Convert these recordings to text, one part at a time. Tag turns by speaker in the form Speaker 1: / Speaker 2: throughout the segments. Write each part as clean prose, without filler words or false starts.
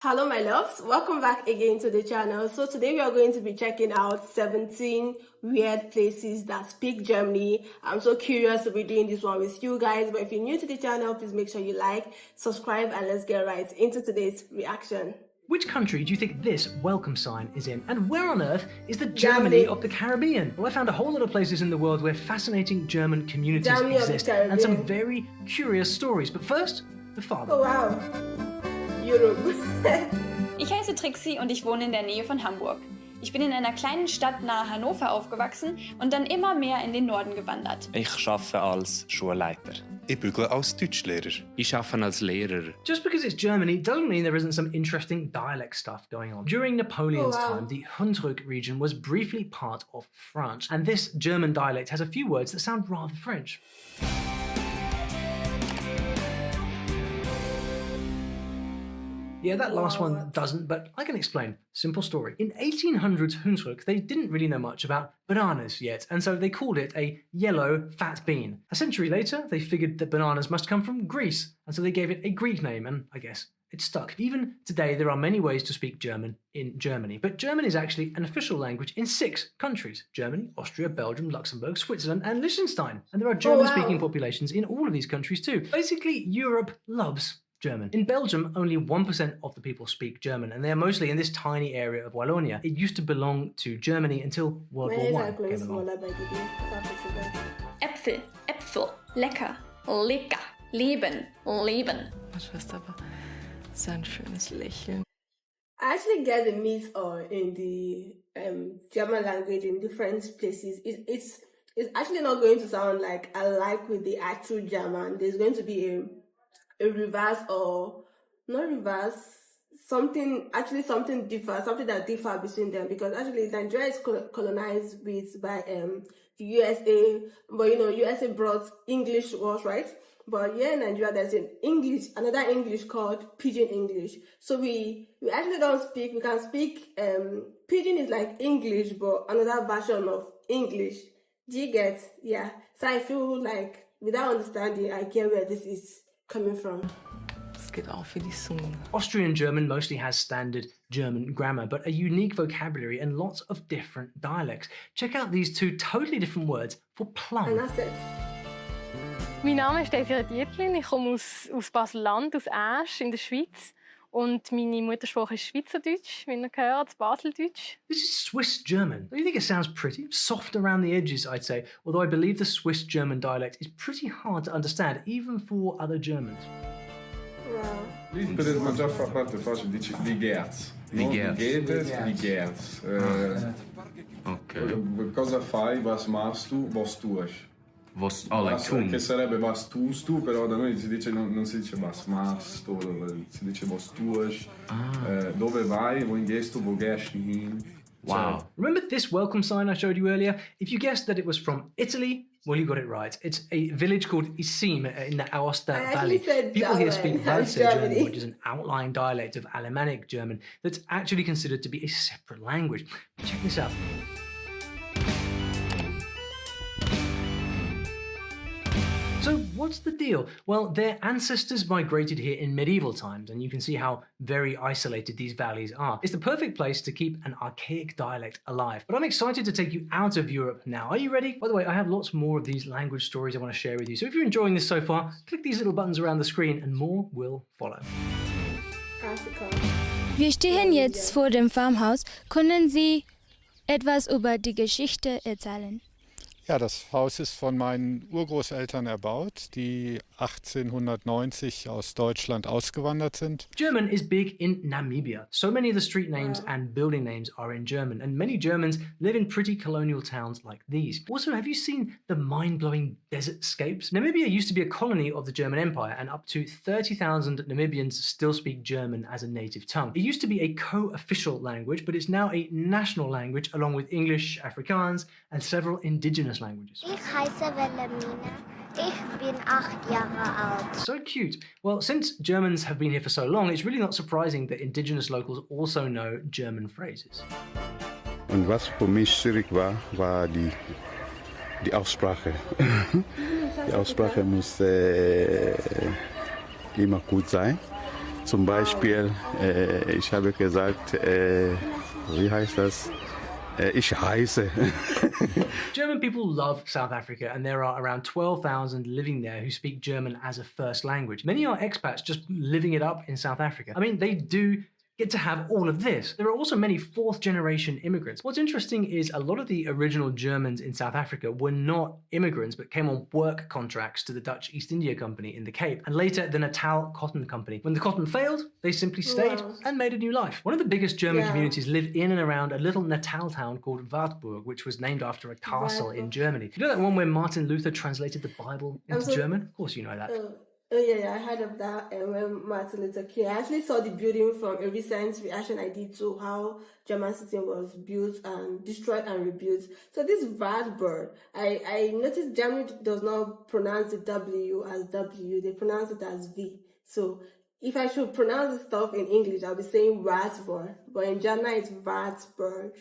Speaker 1: Hello my loves, welcome back again to the channel. So today we are going to be checking out 17 weird places that speak Germany. I'm so curious to be doing this one with you guys, but if you're new to the channel, please make sure you like, subscribe, and let's get right into today's reaction.
Speaker 2: Which country do you think this welcome sign is in? And where on earth is the Germany of the Caribbean? Well, I found a whole lot of places in the world where fascinating German communities exist and some very curious stories. But first, the father.
Speaker 1: Oh wow. Europe.
Speaker 3: Ich heiße Trixie und ich wohne in der Nähe von Hamburg. Ich bin in einer kleinen Stadt nahe Hannover aufgewachsen und dann immer mehr in den Norden gewandert.
Speaker 4: Ich arbeite als Schulleiter.
Speaker 5: Ich bügle als Deutschlehrer.
Speaker 4: Ich arbeite als Lehrer.
Speaker 2: Just because it's Germany doesn't mean there isn't some interesting dialect stuff going on. During Napoleon's time, the Hunsrück region was briefly part of France, and this German dialect has a few words that sound rather French. Yeah, that last one doesn't, but I can explain. Simple story. In 1800s Hunsrück, they didn't really know much about bananas yet, and so they called it a yellow fat bean. A century later, they figured that bananas must come from Greece, and so they gave it a Greek name, and I guess it stuck. Even today, there are many ways to speak German in Germany, but German is actually an official language in 6 countries: Germany, Austria, Belgium, Luxembourg, Switzerland, and Liechtenstein. And there are German-speaking populations in all of these countries too. Basically, Europe loves German. In Belgium, only 1% of the people speak German, and they are mostly in this tiny area of Wallonia. It used to belong to Germany until World War I came along.
Speaker 3: Äpfel, Äpfel, lecker, lecker, leben, leben.
Speaker 6: Du hast aber so ein schönes Lächeln.
Speaker 1: I actually get the mix in the German language in different places. It's actually not going to sound like alike with the actual German. There's going to be a reverse, or not reverse, something differ, something that differ between them, because actually Nigeria is colonized by the USA, but you know, USA brought English words, right? But here in Nigeria there's another English called Pidgin English. So we actually don't speak, we can speak, Pidgin is like English, but another version of English. Do you get? Yeah. So I feel like without understanding, I get where this is coming from.
Speaker 6: Es geht auch für die Zunge.
Speaker 2: Austrian German mostly has standard German grammar, but a unique vocabulary and lots of different dialects. Check out these 2 totally different words for plum.
Speaker 1: And that's it.
Speaker 7: Mein Name ist Desiree Dietlin. Ich komme aus Basel-Land, aus Asch in der Schweiz. Und meine Muttersprache ist Schweizerdeutsch, wie ihr gehört, Baseldeutsch.
Speaker 2: This is Swiss German. Do you think it sounds pretty? Soft around the edges, I'd say, although I believe the Swiss German dialect is pretty hard to understand, even for other Germans.
Speaker 1: Wow.
Speaker 8: Per mangiare fa parte facile, dici Ligerz. Ligerz.
Speaker 4: Okay.
Speaker 8: Cosa fai? Was machst du? Was tust?
Speaker 4: Like tun.
Speaker 8: Che sarebbe was tust tu, però da noi si dice, non si dice was machst du, si dice was tust. Dove vai? Wohin gehst du? Wo gehst du hin?
Speaker 2: Wow. So, remember this welcome sign I showed you earlier? If you guessed that it was from Italy, well, you got it right. It's a village called Isim in the Aosta Valley. People here speak Walser German, which is an outlying dialect of Alemannic German that's actually considered to be a separate language. Check this out. So what's the deal? Well, their ancestors migrated here in medieval times, and you can see how very isolated these valleys are. It's the perfect place to keep an archaic dialect alive. But I'm excited to take you out of Europe now. Are you ready? By the way, I have lots more of these language stories I want to share with you. So if you're enjoying this so far, click these little buttons around the screen and more will follow.
Speaker 9: Wir stehen jetzt vor dem Farmhaus. Können Sie etwas über die Geschichte erzählen?
Speaker 10: Ja, das Haus ist von meinen Urgroßeltern erbaut, die 1890 aus Deutschland ausgewandert sind.
Speaker 2: German is big in Namibia. So many of the street names and building names are in German, and many Germans live in pretty colonial towns like these. Also, have you seen the mind-blowing desertscapes? Namibia used to be a colony of the German Empire, and up to 30,000 Namibians still speak German as a native tongue. It used to be a co-official language, but it's now a national language along with English, Afrikaans, and several indigenous languages.
Speaker 11: Ich heiße Wilhelmina. Ich bin 8 Jahre alt.
Speaker 2: So cute. Well, since Germans have been here for so long, it's really not surprising that indigenous locals also know German phrases.
Speaker 5: Und was für mich schwierig war die Aussprache. Die Aussprache muss immer gut sein. Zum Beispiel, ich habe gesagt, wie heißt das? Ich heiße.
Speaker 2: German people love South Africa, and there are around 12,000 living there who speak German as a first language. Many are expats just living it up in South Africa. I mean, they do get to have all of this. There are also many fourth-generation immigrants. What's interesting is a lot of the original Germans in South Africa were not immigrants, but came on work contracts to the Dutch East India Company in the Cape, and later the Natal Cotton Company. When the cotton failed, they simply stayed and made a new life. One of the biggest German communities live in and around a little Natal town called Wartburg, which was named after a castle in Germany. You know that one where Martin Luther translated the Bible into German? Of course you know that.
Speaker 1: Oh yeah, I heard of that. And when Martin Luther King, I actually saw the building from a recent reaction I did to how German city was built and destroyed and rebuilt. So this Wartburg, I noticed Germany does not pronounce the W as W, they pronounce it as V. So if I should pronounce this stuff in English, I'll be saying Wartburg, but in German it's Wartburg.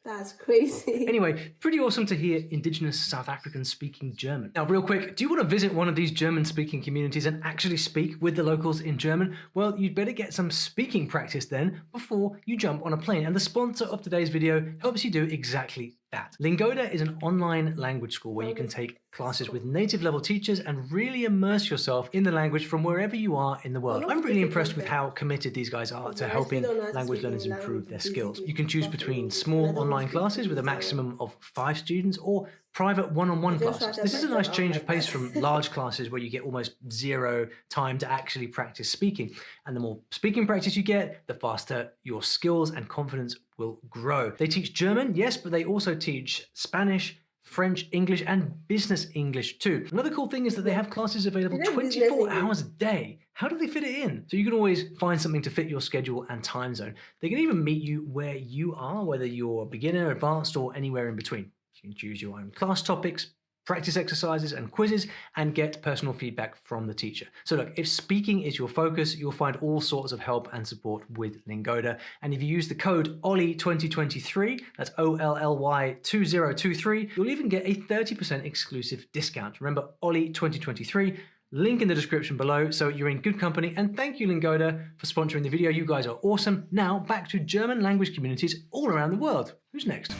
Speaker 1: That's crazy.
Speaker 2: Anyway, pretty awesome to hear indigenous South Africans speaking German. Now, real quick, do you want to visit one of these German-speaking communities and actually speak with the locals in German? Well, you'd better get some speaking practice then before you jump on a plane. And the sponsor of today's video helps you do exactly that. Lingoda is an online language school where you can take classes with native level teachers and really immerse yourself in the language from wherever you are in the world. I'm really impressed with how committed these guys are to helping language learners improve their skills. You can choose between small online classes with a maximum of 5 students or private one-on-one classes. This is a nice change of pace from large classes where you get almost zero time to actually practice speaking. And the more speaking practice you get, the faster your skills and confidence will grow. They teach German, yes, but they also teach Spanish, French, English, and business English too. Another cool thing is that they have classes available 24 hours a day. How do they fit it in? So you can always find something to fit your schedule and time zone. They can even meet you where you are, whether you're beginner, advanced, or anywhere in between. You can choose your own class topics, practice exercises and quizzes, and get personal feedback from the teacher. So look, if speaking is your focus, you'll find all sorts of help and support with Lingoda. And if you use the code OLLY2023, that's OLLY2023, you'll even get a 30% exclusive discount. Remember, OLLY2023, link in the description below, so you're in good company. And thank you, Lingoda, for sponsoring the video. You guys are awesome. Now, back to German language communities all around the world. Who's next?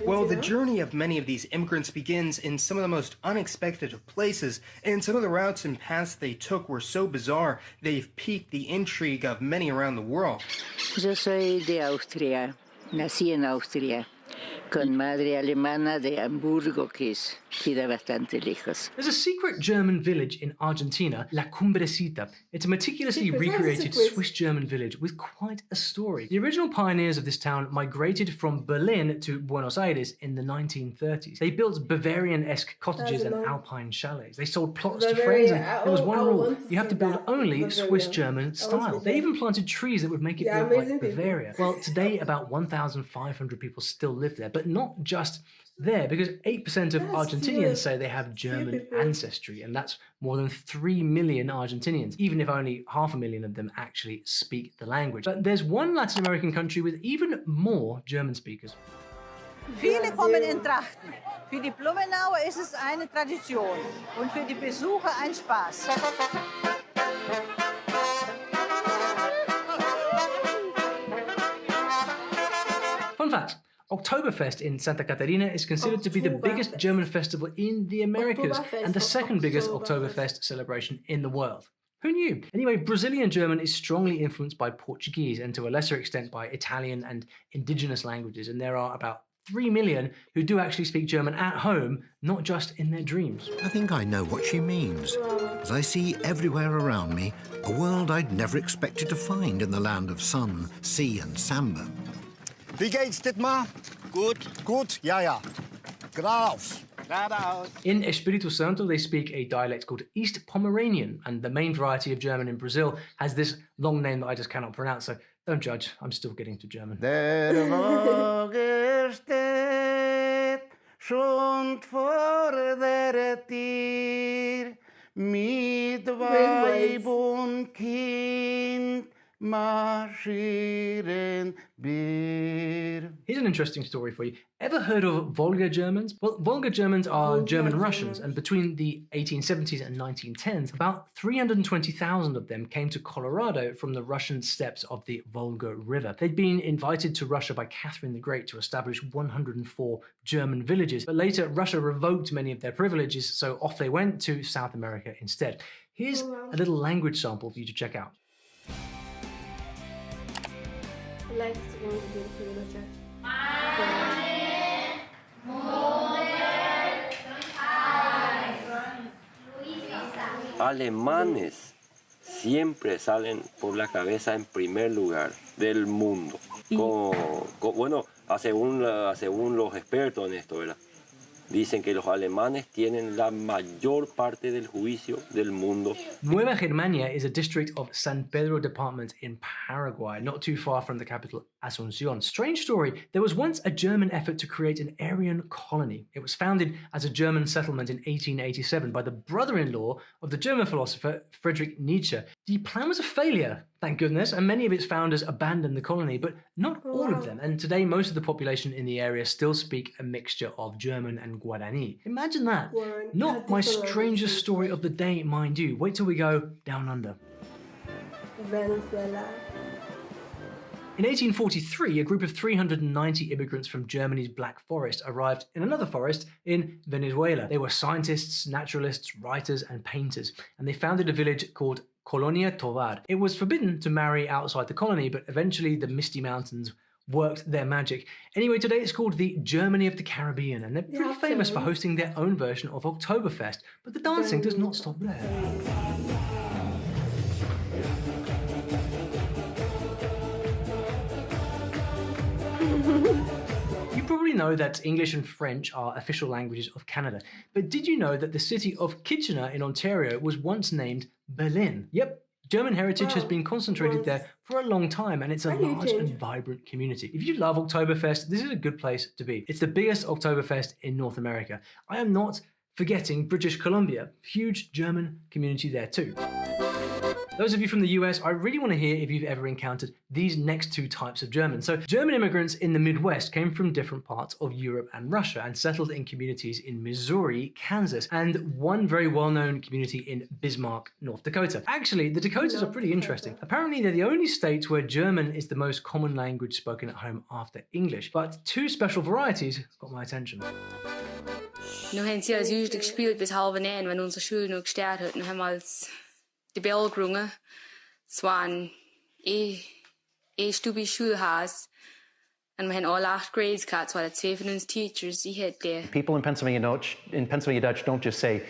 Speaker 12: Well, the journey of many of these immigrants begins in some of the most unexpected of places, and some of the routes and paths they took were so bizarre, they've piqued the intrigue of many around the world.
Speaker 13: Yo soy de Austria, nací en Austria, con madre alemana de Hamburgo, que queda bastante lejos.
Speaker 2: There's a secret German village in Argentina, La Cumbrecita. It's a meticulously recreated Swiss German village with quite a story. The original pioneers of this town migrated from Berlin to Buenos Aires in the 1930s. They built Bavarian-esque cottages and alpine chalets. They sold plots to friends, and there was one rule: you have to build only Swiss German style. They even planted trees that would make it look like Bavaria. Well, today about 1,500 people still live there, but not just there, because 8% of Argentinians say they have German ancestry, and that's more than 3 million Argentinians, even if only 500,000 of them actually speak the language. But there's one Latin American country with even more German speakers.
Speaker 14: Viele kommen in Trachten. Für die Blumenauer ist es eine Tradition und für die Besucher ein Spaß.
Speaker 2: Fun fact: Oktoberfest in Santa Catarina is considered to be the biggest German festival in the Americas and the second biggest Oktoberfest celebration in the world. Who knew? Anyway, Brazilian German is strongly influenced by Portuguese and to a lesser extent by Italian and indigenous languages, and there are about 3 million who do actually speak German at home, not just in their dreams.
Speaker 15: I think I know what she means, as I see everywhere around me a world I'd never expected to find in the land of sun, sea and samba.
Speaker 16: Wie geht's, Dietmar? Gut. Gut? Ja, ja. Geradeaus. Geradeaus.
Speaker 2: In Espírito Santo, they speak a dialect called East Pomeranian, and the main variety of German in Brazil has this long name that I just cannot pronounce, so don't judge, I'm still getting to German.
Speaker 17: Der Wagen steht schon vor der Tür, mit Weib und Kind marschieren wir.
Speaker 2: Here's an interesting story for you. Ever heard of Volga Germans? Well, Volga Germans are German Russians, and between the 1870s and 1910s, about 320,000 of them came to Colorado from the Russian steppes of the Volga River. They'd been invited to Russia by Catherine the Great to establish 104 German villages, but later Russia revoked many of their privileges, so off they went to South America instead. Here's a little language sample for you to check out.
Speaker 18: Alemanes siempre salen por la cabeza en primer lugar del mundo. Bueno, según los expertos en esto, ¿verdad? Dicen que los alemanes tienen la mayor parte del juicio del mundo.
Speaker 2: Nueva Germania is a district of San Pedro department in Paraguay, not too far from the capital Asunción. Strange story, there was once a German effort to create an Aryan colony. It was founded as a German settlement in 1887 by the brother-in-law of the German philosopher Friedrich Nietzsche. The plan was a failure, thank goodness, and many of its founders abandoned the colony, but not all of them. And today, most of the population in the area still speak a mixture of German and Guarani. Imagine that. Not my strangest story of the day, mind you. Wait till we go down under.
Speaker 1: Venezuela.
Speaker 2: In 1843, a group of 390 immigrants from Germany's Black Forest arrived in another forest in Venezuela. They were scientists, naturalists, writers, and painters, and they founded a village called Colonia Tovar. It was forbidden to marry outside the colony, but eventually the Misty Mountains worked their magic. Anyway, today it's called the Germany of the Caribbean, and they're pretty famous for hosting their own version of Oktoberfest, but the dancing does not stop there. You probably know that English and French are official languages of Canada, but did you know that the city of Kitchener in Ontario was once named Berlin? Yep, German heritage has been concentrated there for a long time, and it's a large and vibrant community. If you love Oktoberfest, this is a good place to be. It's the biggest Oktoberfest in North America. I am not forgetting British Columbia, huge German community there too. Those of you from the US, I really want to hear if you've ever encountered these next two types of German. So German immigrants in the Midwest came from different parts of Europe and Russia and settled in communities in Missouri, Kansas, and one very well-known community in Bismarck, North Dakota. Actually, the Dakotas are pretty interesting. Apparently, they're the only states where German is the most common language spoken at home after English. But two special varieties got my attention.
Speaker 19: Nu haben sie als Jugendlich gespielt bis 8:30, wenn unsere Schule noch gestartet hat. Dann haben wir als die Bell gerungen. Es war ein stupid Schulhaus. Und wir haben alle 8 grades gehabt. Es waren 2 von uns Teachers. Ich hätte...
Speaker 20: People in Pennsylvania Dutch don't just say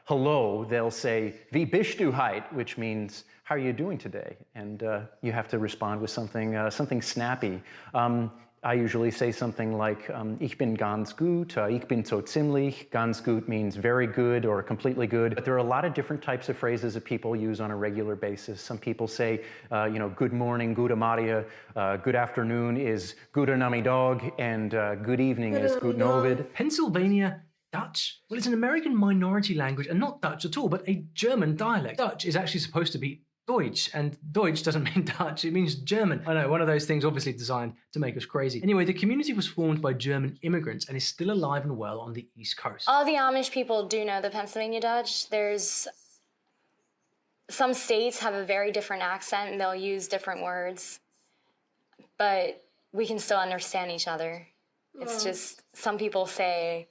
Speaker 20: hello. They'll say, wie bist du heute? Which means, how are you doing today? And you have to respond with something snappy. I usually say something like, ich bin ganz gut, ich bin so ziemlich. Ganz gut means very good or completely good. But there are a lot of different types of phrases that people use on a regular basis. Some people say, good morning, gute Maria. Good afternoon is gute Nachmittag, and good evening is guten Abend.
Speaker 2: Pennsylvania Dutch? Well, it's an American minority language, and not Dutch at all, but a German dialect. Dutch is actually supposed to be Deutsch, and Deutsch doesn't mean Dutch, it means German. I know, one of those things obviously designed to make us crazy. Anyway, the community was formed by German immigrants and is still alive and well on the East Coast.
Speaker 21: All the Amish people do know the Pennsylvania Dutch. Some states have a very different accent and they'll use different words, but we can still understand each other. It's just, some people say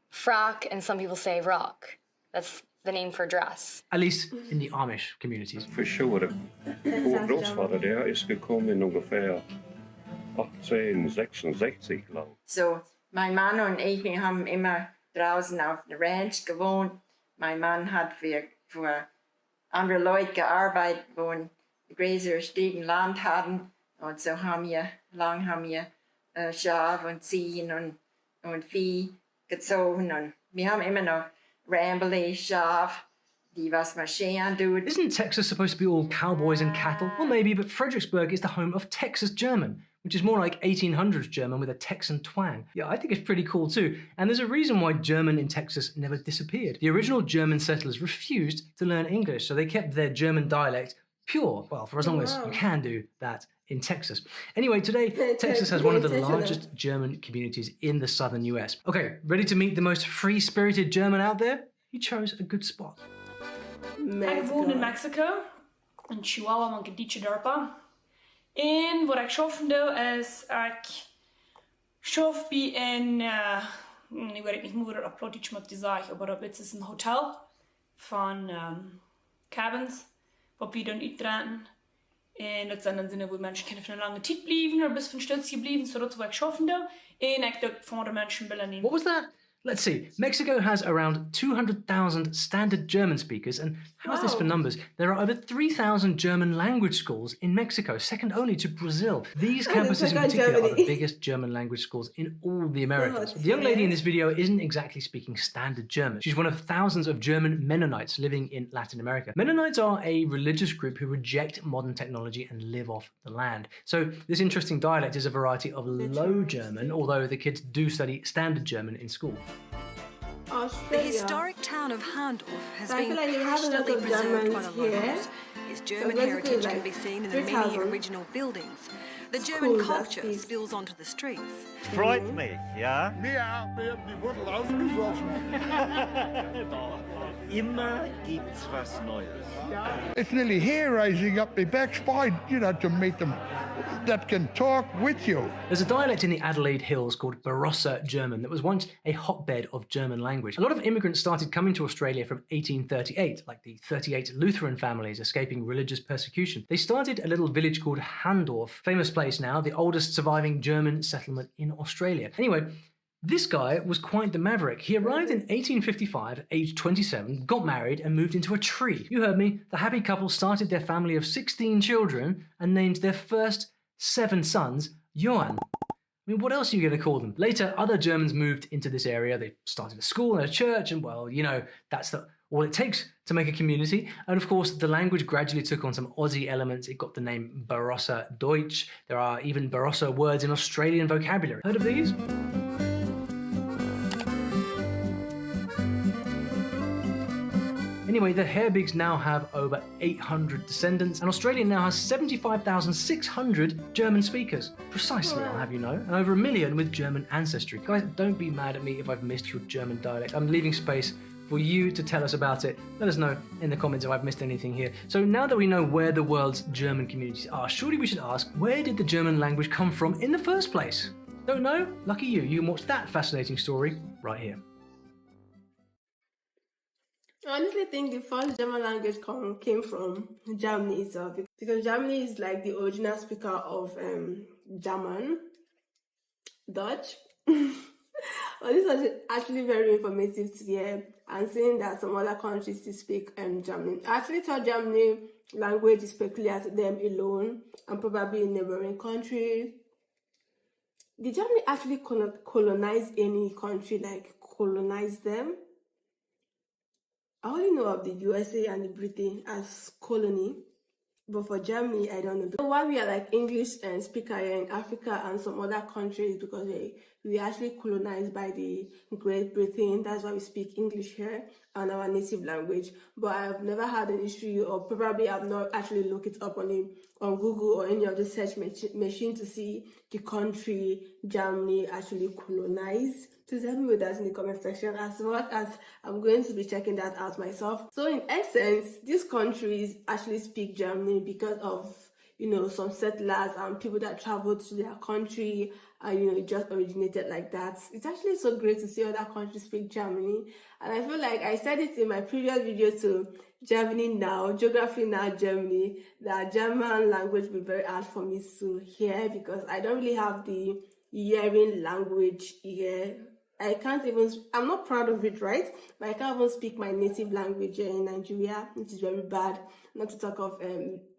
Speaker 21: frock and some people say rock. That's the name for dress.
Speaker 2: At least in the Amish communities.
Speaker 22: For sure. Vår grossfader där är gekommen ungefär 1866 lang.
Speaker 23: So, mein Mann und ich, wir haben immer draußen auf der Ranch gewohnt. Mein Mann hat für andere Leute gearbeitet, wo ein größeres Stück Land hatten. Und so haben wir Schaf und Ziehen und Vieh gezogen. Und wir haben immer noch Rambly, Schaf, die was marschieren tut.
Speaker 2: Isn't Texas supposed to be all cowboys and cattle? Well, maybe, but Fredericksburg is the home of Texas German, which is more like 1800s German with a Texan twang. Yeah, I think it's pretty cool too. And there's a reason why German in Texas never disappeared. The original German settlers refused to learn English, so they kept their German dialect pure. Well, for as long as you can do that in Texas. Anyway, today, Texas has one of the largest German communities in the southern US. Okay, ready to meet the most free-spirited German out there? You chose a good spot.
Speaker 3: Ik woon in Mexico, in Chihuahua, een gedietje dorpen. En wat ik schaffen is, ik schaf bij een, ik weet niet hoe dat plot iets moet zeggen, maar het is een hotel van cabins, wat we dan uitdragen. En dat zijn dan dingen waar mensen kunnen van een lange tijd blijven, of best van stilsje blijven, zodat we schaffen. En ik dat van de mensen willen nemen.
Speaker 2: What was that? Let's see. Mexico has around 200,000 standard German speakers, and how's this for numbers? There are over 3,000 German language schools in Mexico, second only to Brazil. These campuses in particular are the biggest German language schools in all the Americas. The young lady in this video isn't exactly speaking standard German. She's one of thousands of German Mennonites living in Latin America. Mennonites are a religious group who reject modern technology and live off the land. So this interesting dialect is a variety of Low German, although the kids do study standard German in school.
Speaker 6: The historic town of Handorf has been passionately preserved by the locals. Its German heritage can be seen in the many original buildings. The German culture spills onto the streets.
Speaker 16: Freut mich, ja? Ja, wir haben die Wurzel ausgesoffen.
Speaker 7: Immer gibt's was Neues.
Speaker 16: It's nearly hair raising up my backside, you know, to meet them that can talk with you.
Speaker 2: There's a dialect in the Adelaide Hills called Barossa German that was once a hotbed of German language. A lot of immigrants started coming to Australia from 1838, like the 38 Lutheran families escaping religious persecution. They started a little village called Handorf, famous place now, the oldest surviving German settlement in Australia. Anyway, this guy was quite the maverick. He arrived in 1855, aged 27, got married and moved into a tree. You heard me. The happy couple started their family of 16 children and named their first 7 sons Johann. I mean, what else are you going to call them? Later, other Germans moved into this area. They started a school and a church, and well, you know, that's all it takes to make a community. And of course, the language gradually took on some Aussie elements. It got the name Barossa Deutsch. There are even Barossa words in Australian vocabulary. Heard of these? Anyway, the Herbigs now have over 800 descendants, and Australia now has 75,600 German speakers. Precisely, I'll have you know, and over 1 million with German ancestry. Guys, don't be mad at me if I've missed your German dialect. I'm leaving space for you to tell us about it. Let us know in the comments if I've missed anything here. So now that we know where the world's German communities are, surely we should ask, where did the German language come from in the first place? Don't know? Lucky you. You can watch that fascinating story right here.
Speaker 1: I honestly think the first German language came from Germany itself, because Germany is like the original speaker of German, Dutch. Well, this was actually very informative to hear, and seeing that some other countries still speak German. I actually thought Germany language is peculiar to them alone, and probably in neighboring countries. Did Germany actually colonize any country, like colonize them? I only know of the USA and the Britain as colony, but for Germany, I don't know. So why we are like English speaker here in Africa and some other countries, because we actually colonized by the Great Britain. That's why we speak English here and our native language. But I've never had an issue, or probably I've not actually looked it up on Google or any of the search machine to see the country Germany actually colonized. Please help me with that in the comment section, as well as I'm going to be checking that out myself. So in essence, these countries actually speak German because of, you know, some settlers and people that traveled to their country, and you know, it just originated like that. It's actually so great to see other countries speak Germany, and I feel like I said it in my previous video to Germany Now, Geography Now Germany, that German language will be very hard for me to hear because I don't really have the hearing language here. I can't even, I'm not proud of it, right? But I can't even speak my native language here in Nigeria, which is very bad. Not to talk of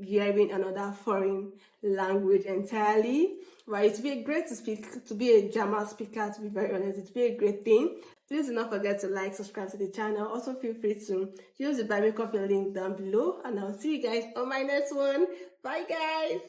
Speaker 1: hearing another foreign language entirely. But it would be great to be a German speaker, to be very honest. It would be a great thing. Please do not forget to like, subscribe to the channel. Also feel free to use the buy me coffee link down below. And I'll see you guys on my next one. Bye guys!